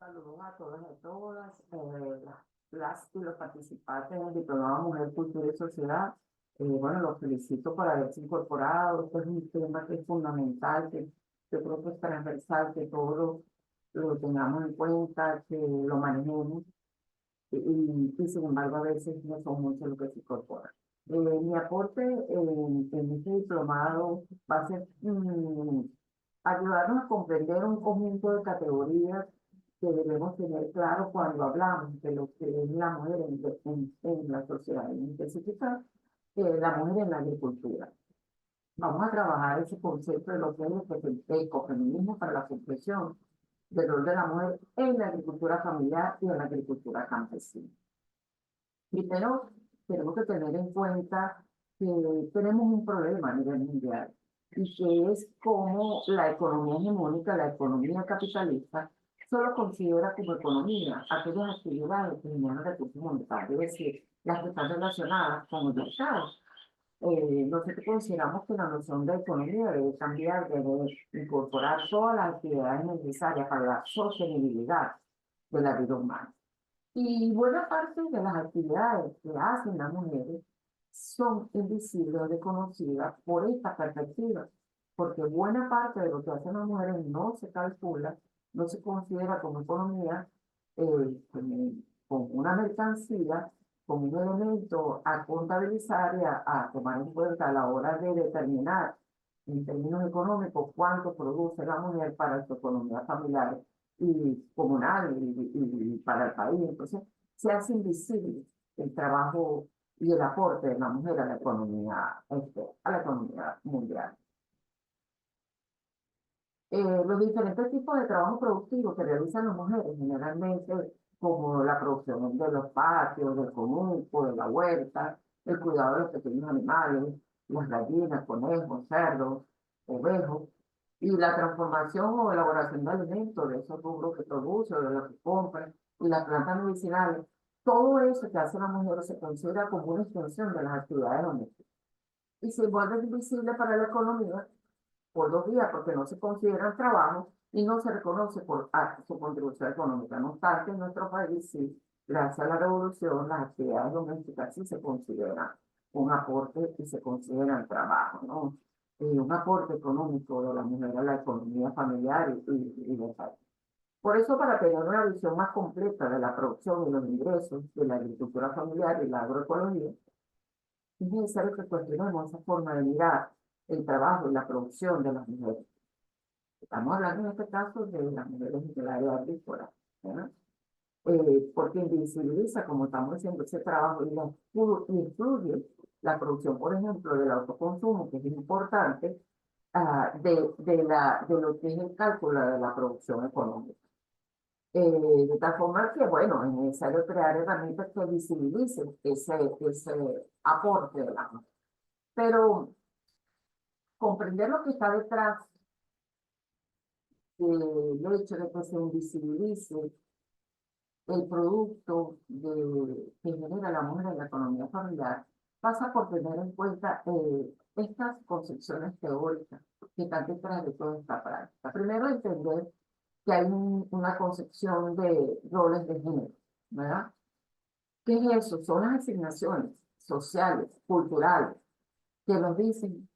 Saludos a todos y a todas, las y los participantes en el Diplomado Mujer, Cultura y Sociedad. Bueno, los felicito por haberse incorporado. Este es un tema que es fundamental, que yo creo que es transversal, que todos lo tengamos en cuenta, que lo manejemos y sin embargo a veces no son muchos los que se incorporan. Mi aporte en este diplomado va a ser ayudarnos a comprender un conjunto de categorías que debemos tener claro cuando hablamos de lo que es la mujer en la sociedad, en específico la mujer en la agricultura. Vamos a trabajar ese concepto de lo que es el ecofeminismo para la comprensión del rol de la mujer en la agricultura familiar y en la agricultura campesina. Primero, tenemos que tener en cuenta que tenemos un problema a nivel mundial y que es como la economía hegemónica, la economía capitalista, solo considera como economía aquellas actividades que generan recursos monetarios, es decir, las que están relacionadas con el mercado. Nosotros consideramos que la noción de economía debe cambiar, debe incorporar todas las actividades necesarias para la sostenibilidad de la vida humana. Y buena parte de las actividades que hacen las mujeres son invisibles o desconocidas por esta perspectiva, porque buena parte de lo que hacen las mujeres no se calcula, no se considera como economía, como una mercancía, como un elemento a contabilizar y a tomar en cuenta a la hora de determinar en términos económicos cuánto produce la mujer para su economía familiar y comunal y para el país. Entonces, se hace invisible el trabajo y el aporte de la mujer a la economía mundial. Los diferentes tipos de trabajo productivo que realizan las mujeres, generalmente como la producción de los patios, del conuco, de la huerta, el cuidado de los pequeños animales, las gallinas, conejos, cerdos, ovejos, y la transformación o elaboración de alimentos, de esos rubros que produce, de los que compran, y las plantas medicinales, todo eso que hace la mujer se considera como una extensión de las actividades domésticas y se vuelve invisible para la economía por 2 días porque no se consideran trabajo y no se reconoce por su contribución económica. No obstante, en nuestro país, sí, gracias a la revolución, las actividades domésticas sí se consideran un aporte y se consideran trabajo, ¿no? Un aporte económico de la mujer a la economía familiar y del país. Por eso, para tener una visión más completa de la producción y los ingresos de la agricultura familiar y la agroecología, es necesario que cuestionemos esa forma de mirar el trabajo y la producción de las mujeres. Estamos hablando en este caso de las mujeres del área agrícola, ¿verdad? Porque invisibiliza, como estamos diciendo, ese trabajo y incluye la producción, por ejemplo, del autoconsumo, que es importante, de lo que es el cálculo de la producción económica. De tal forma que, bueno, es necesario crear herramientas que visibilicen ese aporte de la mujer. Pero comprender lo que está detrás del hecho de que se invisibilice el producto que genera la mujer en la economía familiar pasa por tener en cuenta estas concepciones teóricas que están detrás de toda esta práctica. Primero, entender que hay una concepción de roles de género, ¿verdad? ¿Qué es eso? Son las asignaciones sociales, culturales, que nos dicen,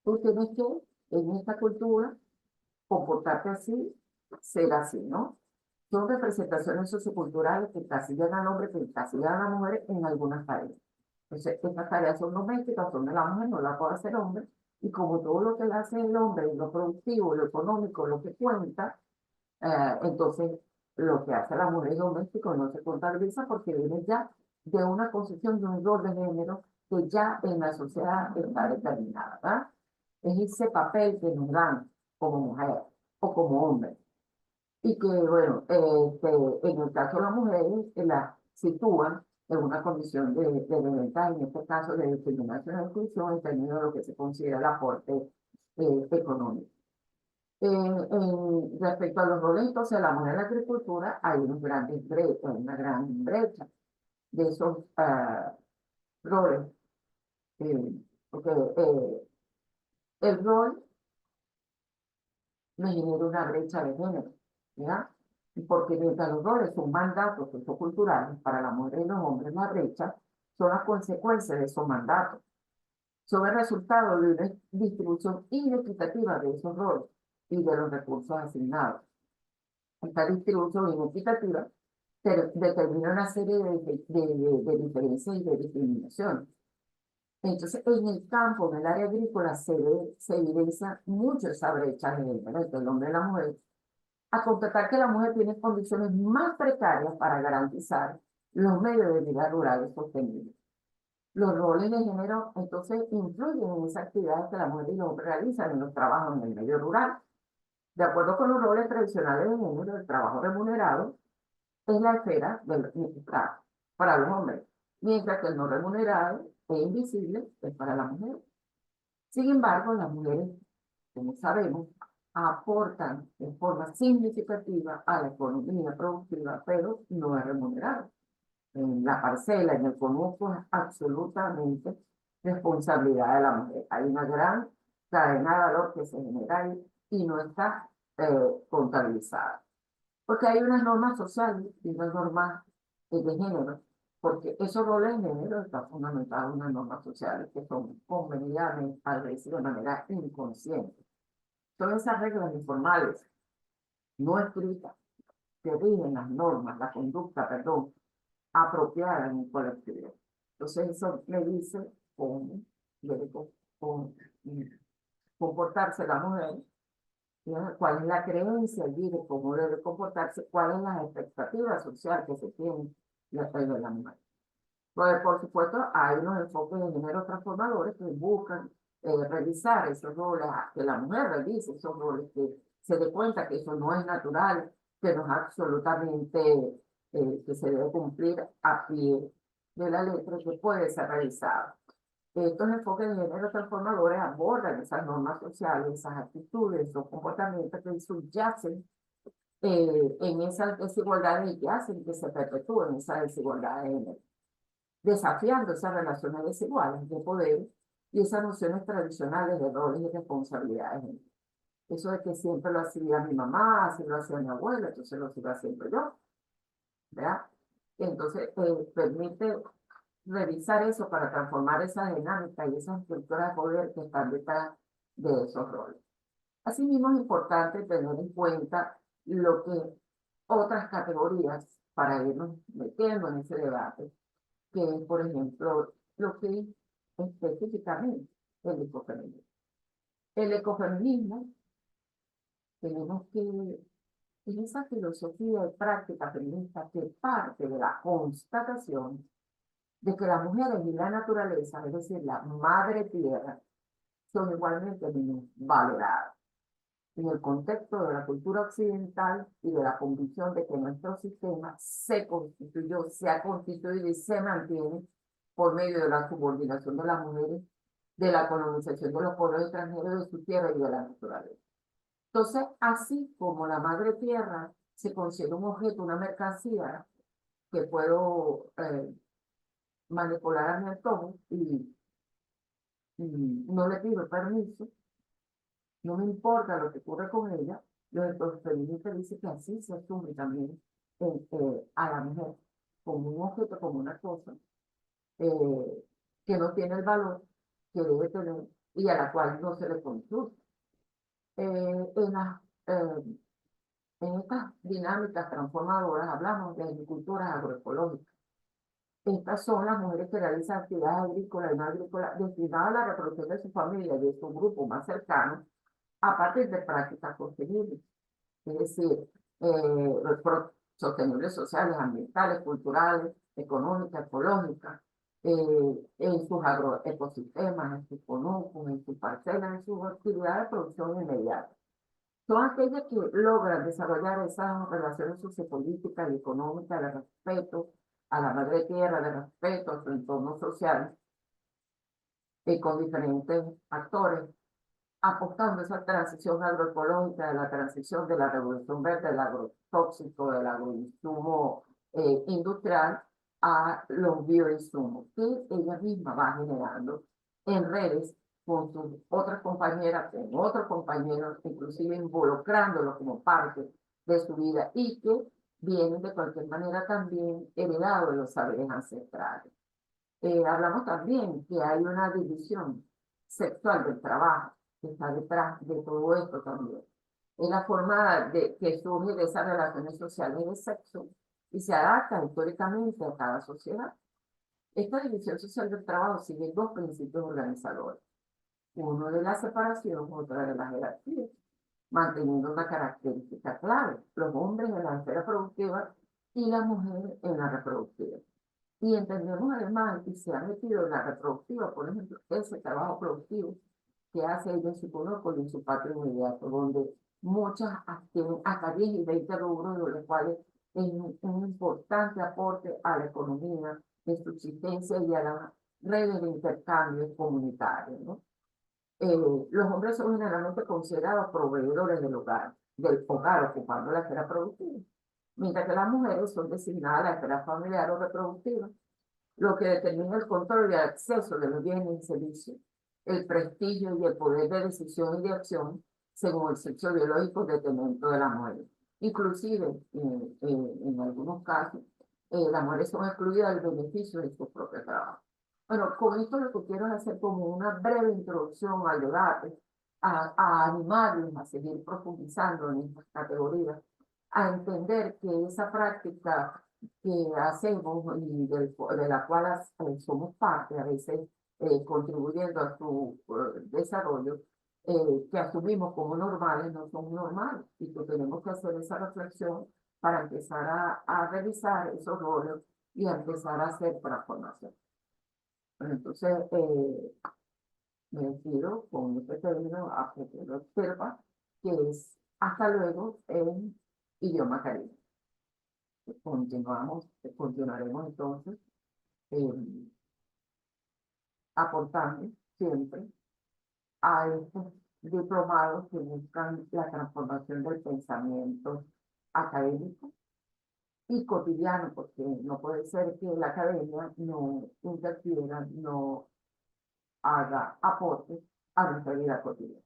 tú tienes que, en esta cultura, comportarte así, ser así, ¿no? Son representaciones socioculturales que encasillan al hombre, que encasillan a la mujer en algunas tareas. Entonces, estas tareas son domésticas, son de la mujer, no las puede hacer el hombre, y como todo lo que hace el hombre, lo productivo, lo económico, lo que cuenta, entonces lo que hace la mujer doméstico no se contabiliza porque viene ya de una concepción de un rol de género que ya en la sociedad está determinada, ¿verdad? Es ese papel que nos dan como mujer o como hombre y que, bueno, en el caso de las mujeres, la sitúan en una condición de desventaja, en este caso de discriminación e exclusión, en términos de lo que se considera el aporte económico. Respecto a los roles, entonces, la mujer en la agricultura, hay unos grandes brechas, una gran brecha de esos roles. Porque el rol me genera una brecha de género, ¿ya? porque mientras los roles son mandatos socioculturales para la mujer y los hombres, la brecha son las consecuencias de esos mandatos, son el resultado de una distribución inequitativa de esos roles y de los recursos asignados. Esta distribución inequitativa determina una serie de diferencias y de discriminación. Entonces, en el campo, en el área agrícola, se evidencia mucho esa brecha de género entre el hombre y la mujer, a constatar que la mujer tiene condiciones más precarias para garantizar los medios de vida rurales sostenibles. Los roles de género, entonces, influyen en esas actividades que la mujer y los hombres realizan en los trabajos en el medio rural. De acuerdo con los roles tradicionales de género, el trabajo remunerado es la esfera del trabajo para los hombres, mientras que el no remunerado e invisible es para la mujer. Sin embargo, las mujeres, como sabemos, aportan de forma significativa a la economía productiva, pero no es remunerado. En la parcela, en el conuco, es absolutamente responsabilidad de la mujer. Hay una gran cadena de valor que se genera ahí y no está contabilizada. Porque hay unas normas sociales y unas normas de género, porque esos roles de género están fundamentados en unas normas sociales que son convenidas a veces de manera inconsciente. Son esas reglas informales, no escritas, que rigen las normas, la conducta, perdón, apropiada en un colectivo. Entonces eso me dice cómo debe comportarse la mujer, ¿no? Cuál es la creencia allí de cómo debe comportarse, cuáles son las expectativas sociales que se tienen de la mujer. Pues, por supuesto, hay unos enfoques de género transformadores que buscan revisar esos roles, que la mujer revise esos roles, que se dé cuenta que eso no es natural, que no es absolutamente, que se debe cumplir a pie de la letra, que puede ser revisado. Estos enfoques de género transformadores abordan esas normas sociales, esas actitudes, esos comportamientos que subyacen en esas desigualdades y que hacen que se perpetúen esas desigualdades de género, desafiando esas relaciones desiguales de poder y esas nociones tradicionales de roles y responsabilidades. Eso de que siempre lo hacía mi mamá, así lo hacía mi abuela, entonces lo sigo haciendo yo, ¿verdad? Entonces, permite revisar eso para transformar esa dinámica y esas estructuras de poder que están detrás de esos roles. Asimismo, es importante tener en cuenta lo que otras categorías, para irnos metiendo en ese debate, que es, por ejemplo, lo que es específicamente el ecofeminismo. El ecofeminismo, tenemos que, en esa filosofía y práctica feminista que parte de la constatación de que las mujeres y la naturaleza, es decir, la madre tierra, son igualmente valoradas. En el contexto de la cultura occidental y de la convicción de que nuestro sistema se constituyó, se ha constituido y se mantiene por medio de la subordinación de las mujeres, de la colonización de los pueblos extranjeros de su tierra y de la naturaleza. Entonces, así como la madre tierra se considera un objeto, una mercancía que puedo manipular a mi antojo y no le pido permiso, no me importa lo que ocurre con ella, los feministas dicen que así se asume también a la mujer como un objeto, como una cosa que no tiene el valor que debe tener y a la cual no se le consulta. En, en estas dinámicas transformadoras hablamos de agriculturas agroecológicas. Estas son las mujeres que realizan actividades agrícolas y no agrícolas destinadas a la reproducción de su familia y de su grupo más cercano a partir de prácticas sostenibles, es decir, sostenibles sociales, ambientales, culturales, económicas, ecológicas, en sus agroecosistemas, en sus conucos, en sus parcelas, en sus actividades de producción inmediata. Son aquellas que logran desarrollar esas relaciones sociopolíticas y económicas de respeto a la madre tierra, de respeto a su entorno social, con diferentes actores, apostando esa transición agroecológica, de la transición de la revolución verde, del agrotóxico, del agroinsumo industrial, a los bioinsumos, que ella misma va generando en redes con sus otras compañeras, con otros compañeros, inclusive involucrándolos como parte de su vida y que vienen de cualquier manera también heredados de los saberes ancestrales. Hablamos también que hay una división sexual del trabajo que está detrás de todo esto también. Es la forma de que surge de esas relaciones sociales de sexo y se adapta históricamente a cada sociedad. Esta división social del trabajo sigue dos principios organizadores. Uno de la separación, otro de la jerarquía, manteniendo una característica clave: los hombres en la esfera productiva y la mujer en la reproductiva. Y entendemos además, y se ha metido en la reproductiva, por ejemplo, ese trabajo productivo que hace ella en su conozco y en su patio inmediato, donde muchas tienen hasta 10 y 20 rubros, de los cuales es un importante aporte a la economía, de subsistencia y a las redes de intercambio comunitario, ¿no? Los hombres son generalmente considerados proveedores del hogar ocupando la esfera productiva, mientras que las mujeres son designadas a la esfera familiar o reproductiva, lo que determina el control y el acceso de los bienes y servicios, el prestigio y el poder de decisión y de acción según el sexo biológico determinante de la mujer. Inclusive, en algunos casos, las mujeres son excluidas del beneficio de su propio trabajo. Bueno, con esto lo que quiero es hacer como una breve introducción al debate, a animarles a seguir profundizando en estas categorías, a entender que esa práctica que hacemos y de la cual somos parte, a veces contribuyendo a su desarrollo, que asumimos como normales, no son normales, y que tenemos que hacer esa reflexión para empezar a revisar esos roles y a empezar a hacer transformación. Bueno, entonces, me despido con este término a que lo observa, que es hasta luego en idioma caribe. Continuaremos entonces eh, aportando siempre a estos diplomados que buscan la transformación del pensamiento académico y cotidiano, porque no puede ser que la academia no interfiera, no haga aportes a nuestra vida cotidiana.